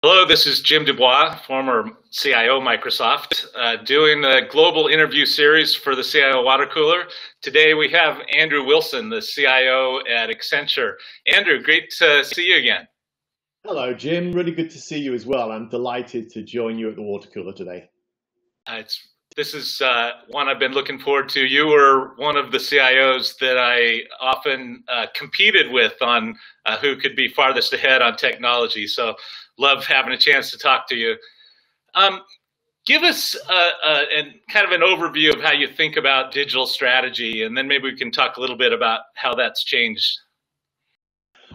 Hello, this is Jim DuBois, former CIO Microsoft, doing a global interview series for the CIO Water Cooler. Today we have Andrew Wilson, the CIO at Accenture. Andrew, great to see you again. Hello, Jim. Really good to see you as well. I'm delighted to join you at the water cooler today. This is one I've been looking forward to. You were one of the CIOs that I often competed with on who could be farthest ahead on technology. So love having a chance to talk to you. Give us kind of an overview of how you think about digital strategy, and then maybe we can talk a little bit about how that's changed.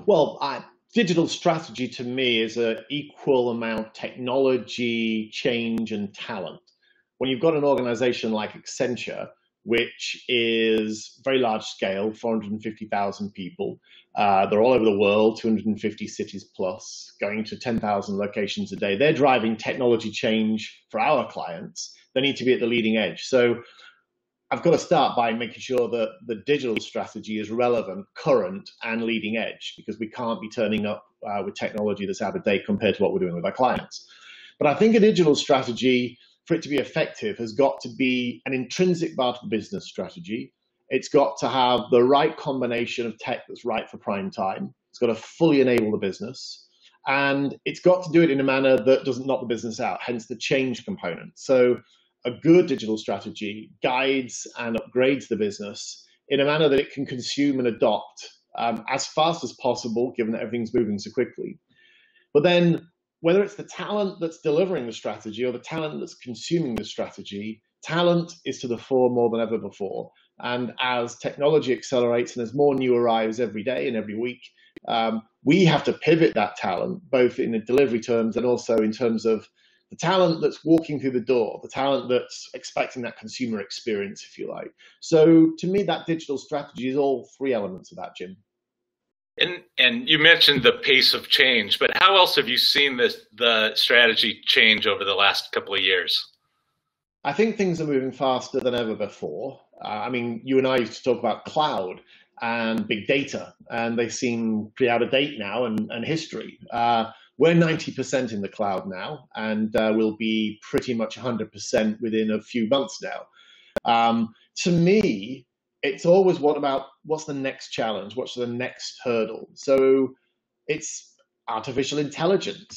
Well, digital strategy to me is an equal amount technology, change, and talent. When you've got an organization like Accenture, which is very large scale, 450,000 people, they're all over the world, 250 cities plus, going to 10,000 locations a day. They're driving technology change for our clients. They need to be at the leading edge. So I've got to start by making sure that the digital strategy is relevant, current, and leading edge, because we can't be turning up with technology that's out of date compared to what we're doing with our clients. But I think a digital strategy, for it to be effective, has got to be an intrinsic part of the business strategy. It's got to have the right combination of tech that's right for prime time. It's got to fully enable the business. And it's got to do it in a manner that doesn't knock the business out, hence the change component. So a good digital strategy guides and upgrades the business in a manner that it can consume and adopt as fast as possible, given that everything's moving so quickly. But then, whether it's the talent that's delivering the strategy or the talent that's consuming the strategy, talent is to the fore more than ever before. And as technology accelerates and as more new arrives every day and every week, we have to pivot that talent, both in the delivery terms and also in terms of the talent that's walking through the door, the talent that's expecting that consumer experience, if you like. So to me, that digital strategy is all three elements of that, Jim. And you mentioned the pace of change, but how else have you seen the strategy change over the last couple of years? I think things are moving faster than ever before. I mean, you and I used to talk about cloud and big data, and they seem pretty out of date now and history. We're 90% in the cloud now, and we'll be pretty much 100% within a few months now. To me, it's always what's the next challenge? What's the next hurdle? So it's artificial intelligence.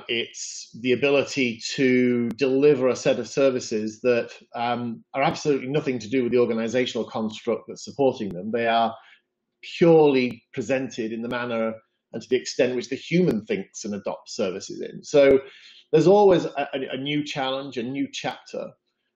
It's the ability to deliver a set of services that are absolutely nothing to do with the organizational construct that's supporting them. They are purely presented in the manner and to the extent which the human thinks and adopts services in. So there's always a new challenge, a new chapter.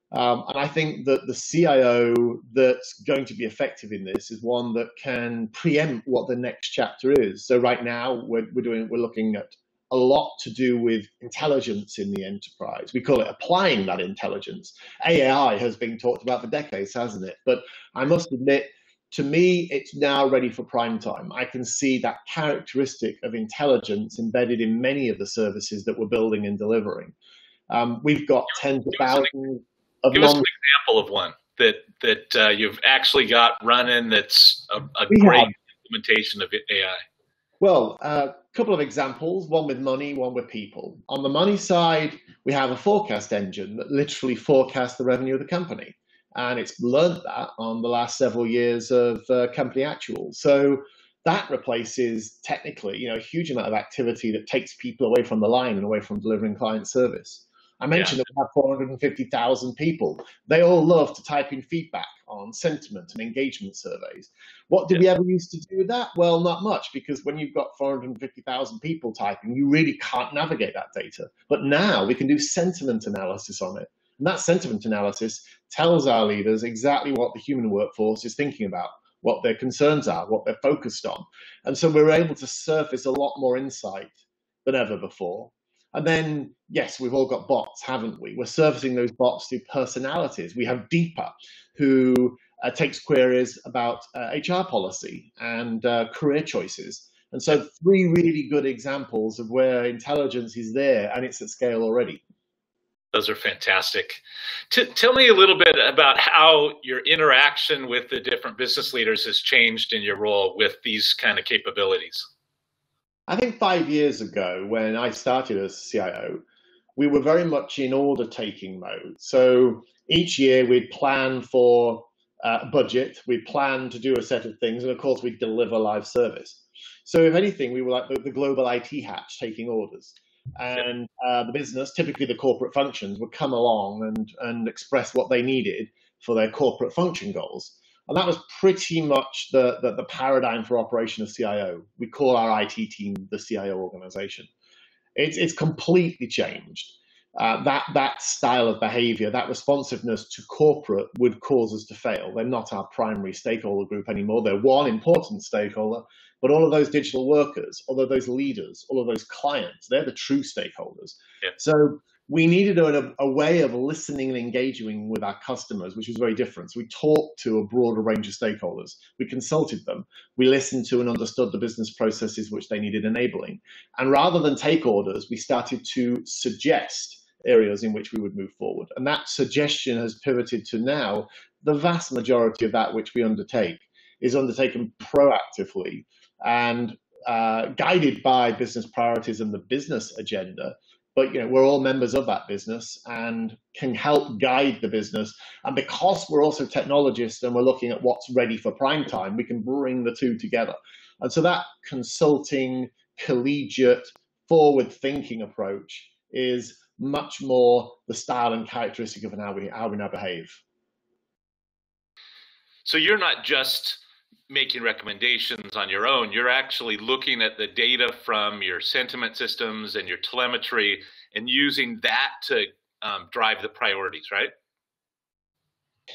And I think that the CIO that's going to be effective in this is one that can preempt what the next chapter is. So right now we're looking at a lot to do with intelligence in the enterprise. We call it applying that intelligence. AI has been talked about for decades, hasn't it? But I must admit, to me, it's now ready for prime time. I can see that characteristic of intelligence embedded in many of the services that we're building and delivering. We've got tens of thousands. Give us an example of one that you've actually got running that's a great implementation of AI. Well, a couple of examples, one with money, one with people. On the money side, we have a forecast engine that literally forecasts the revenue of the company. And it's learned that on the last several years of company actuals. So that replaces technically, a huge amount of activity that takes people away from the line and away from delivering client service. I mentioned that we have 450,000 people. They all love to type in feedback on sentiment and engagement surveys. What did we ever used to do with that? Well, not much, because when you've got 450,000 people typing, you really can't navigate that data. But now we can do sentiment analysis on it. And that sentiment analysis tells our leaders exactly what the human workforce is thinking about, what their concerns are, what they're focused on. And so we're able to surface a lot more insight than ever before. And then, yes, we've all got bots, haven't we? We're servicing those bots through personalities. We have Deepa, who takes queries about HR policy and career choices. And so 3 really good examples of where intelligence is there and it's at scale already. Those are fantastic. Tell me a little bit about how your interaction with the different business leaders has changed in your role with these kind of capabilities. I think 5 years ago, when I started as CIO, we were very much in order taking mode. So each year we'd plan for budget, we'd plan to do a set of things, and of course we'd deliver live service. So if anything, we were like the global IT hatch taking orders. And the business, typically the corporate functions, would come along and express what they needed for their corporate function goals. And that was pretty much the paradigm for operation of CIO. We call our IT team the CIO organization. It's completely changed. That style of behavior, that responsiveness to corporate would cause us to fail. They're not our primary stakeholder group anymore. They're one important stakeholder, but all of those digital workers, all of those leaders, all of those clients, they're the true stakeholders. Yeah. So we needed a way of listening and engaging with our customers, which was very different. So we talked to a broader range of stakeholders. We consulted them. We listened to and understood the business processes which they needed enabling. And rather than take orders, we started to suggest areas in which we would move forward. And that suggestion has pivoted to now the vast majority of that which we undertake is undertaken proactively and guided by business priorities and the business agenda. But we're all members of that business and can help guide the business. And because we're also technologists and we're looking at what's ready for prime time, we can bring the two together. And so that consulting, collegiate, forward-thinking approach is much more the style and characteristic of how we now behave. So you're not just making recommendations on your own, you're actually looking at the data from your sentiment systems and your telemetry and using that to drive the priorities, right?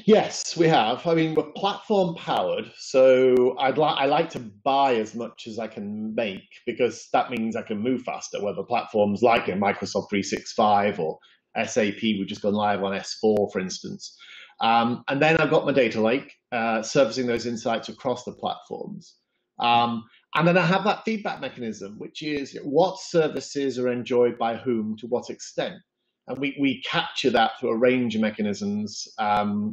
Yes, we have. I mean, we're platform powered, so I like to buy as much as I can make because that means I can move faster, whether platforms like Microsoft 365 or SAP, we've just gone live on S4, for instance. And then I've got my data lake, surfacing those insights across the platforms. And then I have that feedback mechanism, which is what services are enjoyed by whom to what extent. And we capture that through a range of mechanisms.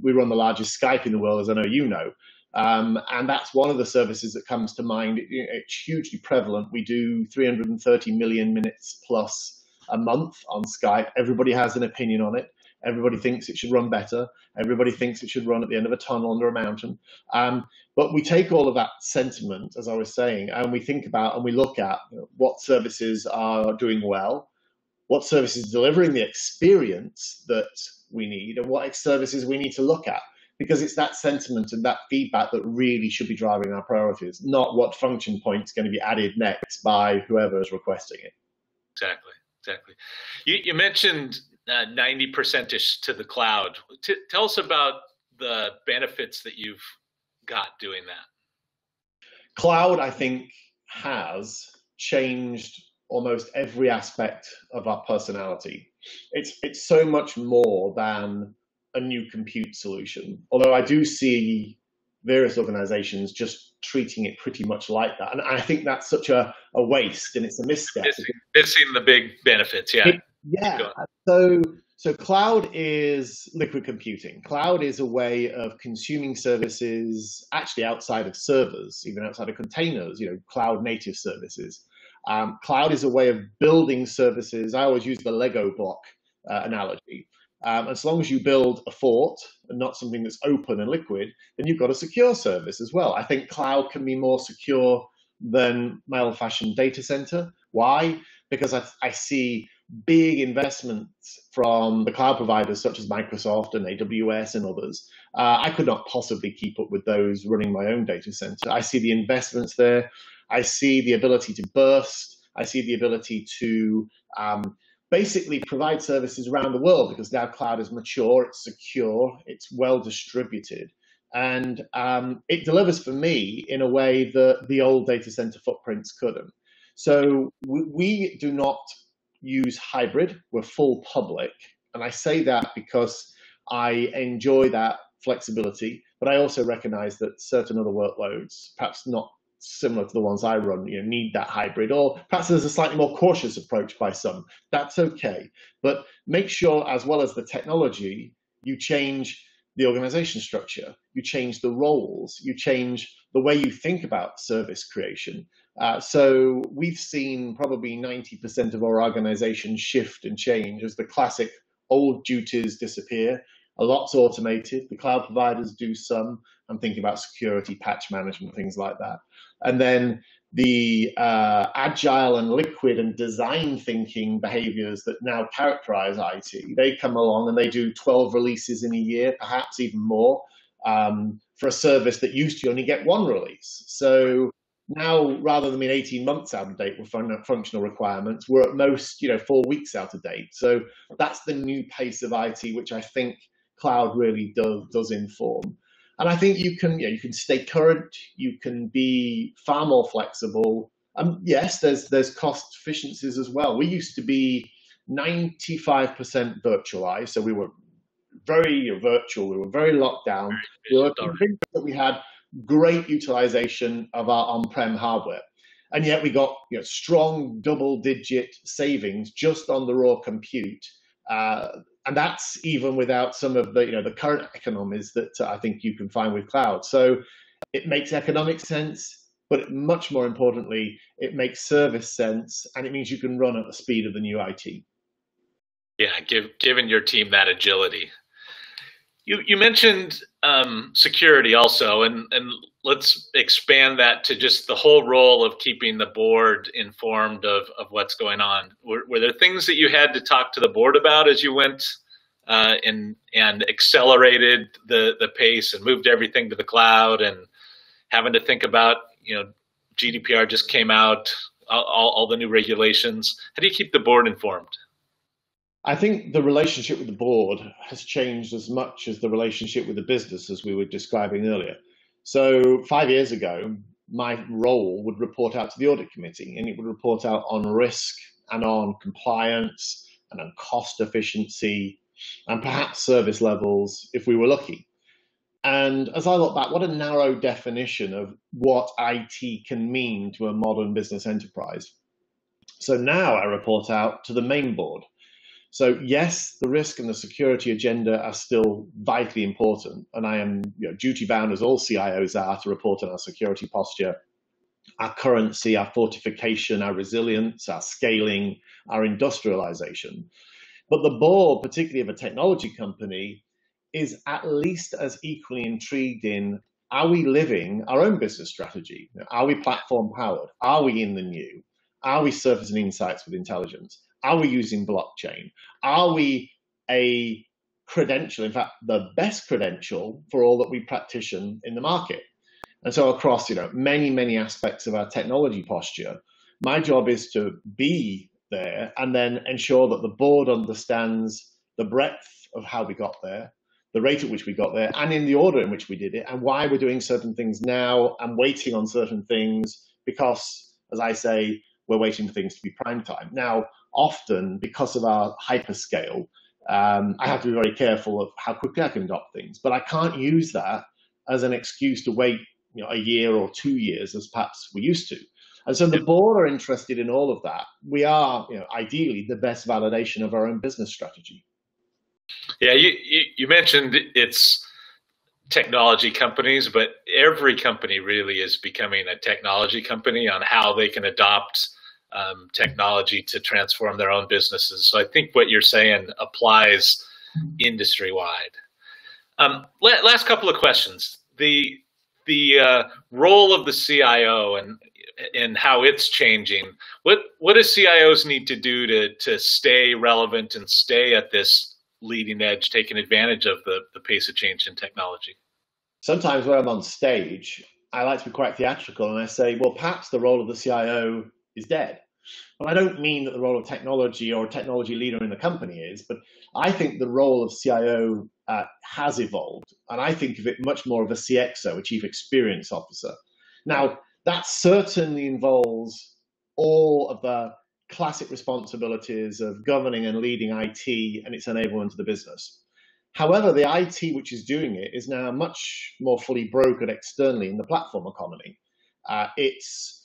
We run the largest Skype in the world, as I know you know. And that's one of the services that comes to mind. It's hugely prevalent. We do 330 million minutes plus a month on Skype. Everybody has an opinion on it. Everybody thinks it should run better. Everybody thinks it should run at the end of a tunnel under a mountain. But we take all of that sentiment, as I was saying, and we think about and we look at what services are doing well, what services are delivering the experience that we need, and what services we need to look at. Because it's that sentiment and that feedback that really should be driving our priorities, not what function point is going to be added next by whoever is requesting it. Exactly. You mentioned 90% to the cloud. Tell us about the benefits that you've got doing that. Cloud, I think, has changed almost every aspect of our personality. It's so much more than a new compute solution. Although I do see various organizations just treating it pretty much like that. And I think that's such a waste and it's a misstep. Missing the big benefits, yeah. So cloud is liquid computing. Cloud is a way of consuming services actually outside of servers, even outside of containers, cloud native services. Cloud is a way of building services. I always use the Lego block analogy. As long as you build a fort and not something that's open and liquid, then you've got a secure service as well. I think cloud can be more secure than my old-fashioned data center. Why? Because I see big investments from the cloud providers such as Microsoft and AWS and others. I could not possibly keep up with those running my own data center. I see the investments there. I see the ability to burst. I see the ability to basically provide services around the world because now cloud is mature, it's secure, it's well distributed. And it delivers for me in a way that the old data center footprints couldn't. So we do not use hybrid, we're full public. And I say that because I enjoy that flexibility, but I also recognize that certain other workloads, perhaps not similar to the ones I run, need that hybrid, or perhaps there's a slightly more cautious approach by some. That's okay. But make sure, as well as the technology, you change the organization structure, you change the roles, you change the way you think about service creation. So we've seen probably 90% of our organizations shift and change as the classic old duties disappear. A lot's automated. The cloud providers do some. I'm thinking about security, patch management, things like that. And then the agile and liquid and design thinking behaviors that now characterize IT, they come along and they do 12 releases in a year, perhaps even more, for a service that used to only get one release. So now, rather than being 18 months out of date with functional requirements, we're at most 4 weeks out of date. So that's the new pace of IT, which I think cloud really does inform. And I think you can stay current, you can be far more flexible. Yes, there's cost efficiencies as well. We used to be 95% virtualized, so we were very virtual, we were very locked down. We were convinced that we had great utilization of our on-prem hardware. And yet we got strong double-digit savings just on the raw compute. And that's even without some of the current economies that I think you can find with cloud. So it makes economic sense, but much more importantly, it makes service sense, and it means you can run at the speed of the new IT. Yeah, giving your team that agility. You mentioned security also, and let's expand that to just the whole role of keeping the board informed of what's going on. Were there things that you had to talk to the board about as you went and accelerated the pace and moved everything to the cloud, and having to think about, GDPR just came out, all the new regulations? How do you keep the board informed? I think the relationship with the board has changed as much as the relationship with the business, as we were describing earlier. So 5 years ago, my role would report out to the audit committee, and it would report out on risk and on compliance and on cost efficiency and perhaps service levels if we were lucky. And as I look back, what a narrow definition of what IT can mean to a modern business enterprise. So now I report out to the main board. So yes, the risk and the security agenda are still vitally important, and I am duty bound, as all CIOs are, to report on our security posture, our currency, our fortification, our resilience, our scaling, our industrialization. But the board, particularly of a technology company, is at least as equally intrigued in, are we living our own business strategy? Are we platform powered? Are we in the new? Are we surfacing insights with intelligence? Are we using blockchain? Are we a credential, in fact, the best credential for all that we practice in the market? And so across many, many aspects of our technology posture, my job is to be there and then ensure that the board understands the breadth of how we got there, the rate at which we got there, and in the order in which we did it, and why we're doing certain things now and waiting on certain things because, as I say, we're waiting for things to be prime time. Now, often, because of our hyperscale, I have to be very careful of how quickly I can adopt things, but I can't use that as an excuse to wait a year or 2 years as perhaps we used to. And so the board are interested in all of that. We are, ideally, the best validation of our own business strategy. Yeah, you mentioned it's technology companies, but every company really is becoming a technology company on how they can adopt technology to transform their own businesses. So I think what you're saying applies industry-wide. Last couple of questions. The role of the CIO and how it's changing. What do CIOs need to do to stay relevant and stay at this leading edge, taking advantage of the pace of change in technology? Sometimes when I'm on stage, I like to be quite theatrical, and I say, well, perhaps the role of the CIO is dead. Well, I don't mean that the role of technology or a technology leader in the company is, but I think the role of CIO has evolved, and I think of it much more of a CXO, a Chief Experience Officer. Now, that certainly involves all of the classic responsibilities of governing and leading IT and its enablement of the business. However, the IT which is doing it is now much more fully brokered externally in the platform economy. It's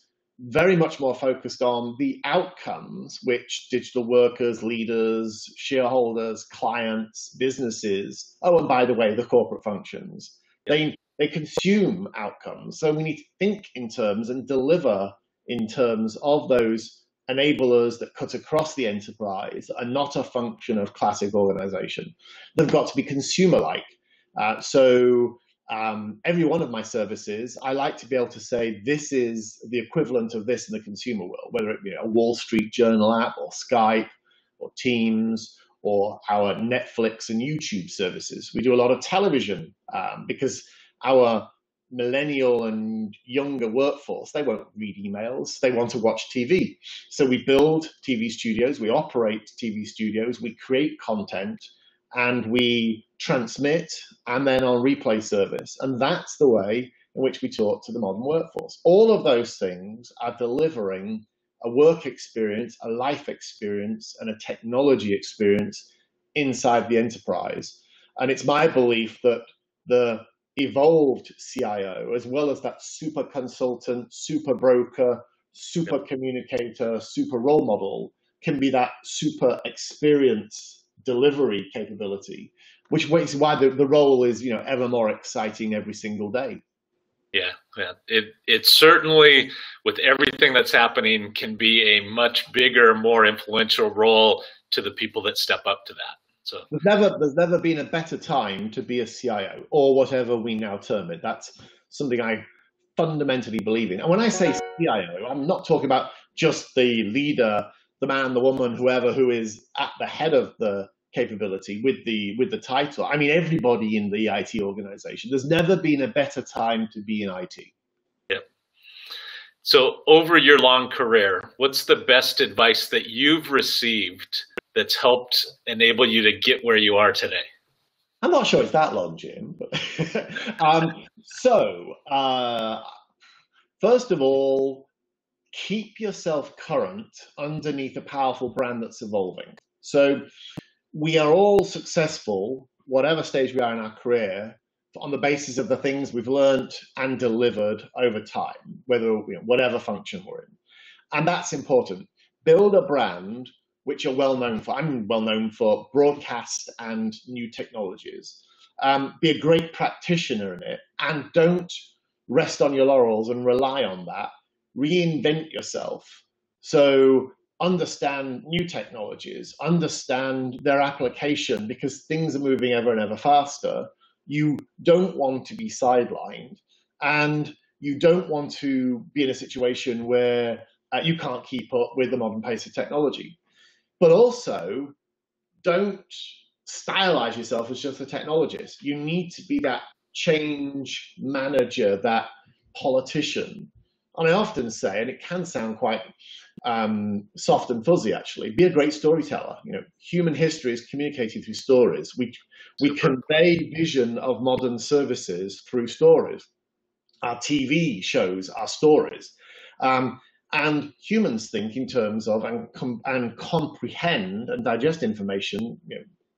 very much more focused on the outcomes which digital workers, leaders, shareholders, clients, businesses, oh, and by the way, the corporate functions, they consume outcomes. So we need to think in terms and deliver in terms of those enablers that cut across the enterprise are not a function of classic organization. They've got to be consumer-like. Every one of my services, I like to be able to say this is the equivalent of this in the consumer world, whether it be a Wall Street Journal app or Skype or Teams or our Netflix and YouTube services. We do a lot of television because our millennial and younger workforce, they won't read emails, they want to watch TV. So we build TV studios, we operate TV studios, we create content, and we transmit and then on replay service. And that's the way in which we talk to the modern workforce. All of those things are delivering a work experience, a life experience, and a technology experience inside the enterprise. And it's my belief that the evolved CIO, as well as that super consultant, super broker, super communicator, super role model, can be that super experience delivery capability, which is why the role is, ever more exciting every single day. Yeah. It certainly, with everything that's happening, can be a much bigger, more influential role to the people that step up to that. So there's never been a better time to be a CIO, or whatever we now term it. That's something I fundamentally believe in. And when I say CIO, I'm not talking about just the leader, the man, the woman, whoever who is at the head of the capability with the title. I mean, everybody in the IT organization. There's never been a better time to be in IT. Yeah. So over your long career, what's the best advice that you've received that's helped enable you to get where you are today? I'm not sure it's that long, Jim. But first of all, keep yourself current underneath a powerful brand that's evolving. So we are all successful, whatever stage we are in our career, on the basis of the things we've learned and delivered over time, whatever function we're in. And that's important. Build a brand which you're well known for. I'm well known for broadcast and new technologies. Be a great practitioner in it, and don't rest on your laurels and rely on that. Reinvent yourself. So understand new technologies, understand their application, because things are moving ever and ever faster. You don't want to be sidelined, and you don't want to be in a situation where you can't keep up with the modern pace of technology. But also, don't stylize yourself as just a technologist. You need to be that change manager, that politician. And I often say, and it can sound quite soft and fuzzy actually, be a great storyteller. Human history is communicated through stories. We convey vision of modern services through stories. Our TV shows are stories. And humans think in terms of and comprehend and digest information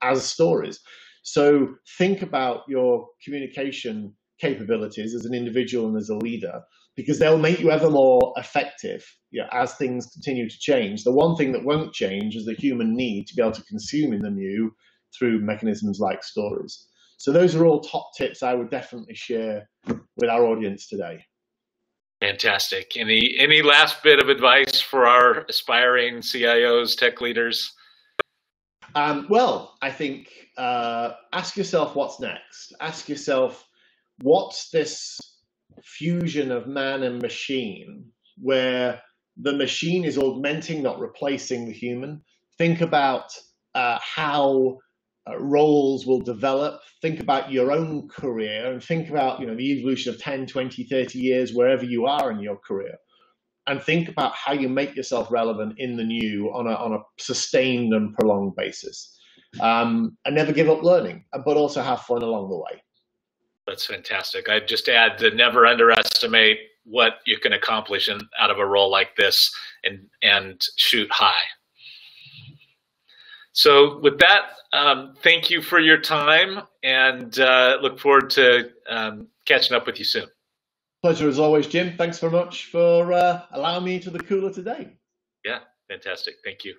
as stories. So think about your communication capabilities as an individual and as a leader, because they'll make you ever more effective as things continue to change. The one thing that won't change is the human need to be able to consume in the new through mechanisms like stories. So those are all top tips I would definitely share with our audience today. Fantastic. Any last bit of advice for our aspiring CIOs, tech leaders? Well, I think ask yourself what's next. Ask yourself, what's this fusion of man and machine where the machine is augmenting, not replacing the human? Think about how roles will develop. Think about your own career and think about the evolution of 10, 20, 30 years wherever you are in your career, and think about how you make yourself relevant in the new on a sustained and prolonged basis, and never give up learning, but also have fun along the way. That's fantastic. I'd just add to never underestimate what you can accomplish out of a role like this, and shoot high. So with that, thank you for your time, and look forward to catching up with you soon. Pleasure as always, Jim. Thanks very much for allowing me into the cooler today. Yeah, fantastic. Thank you.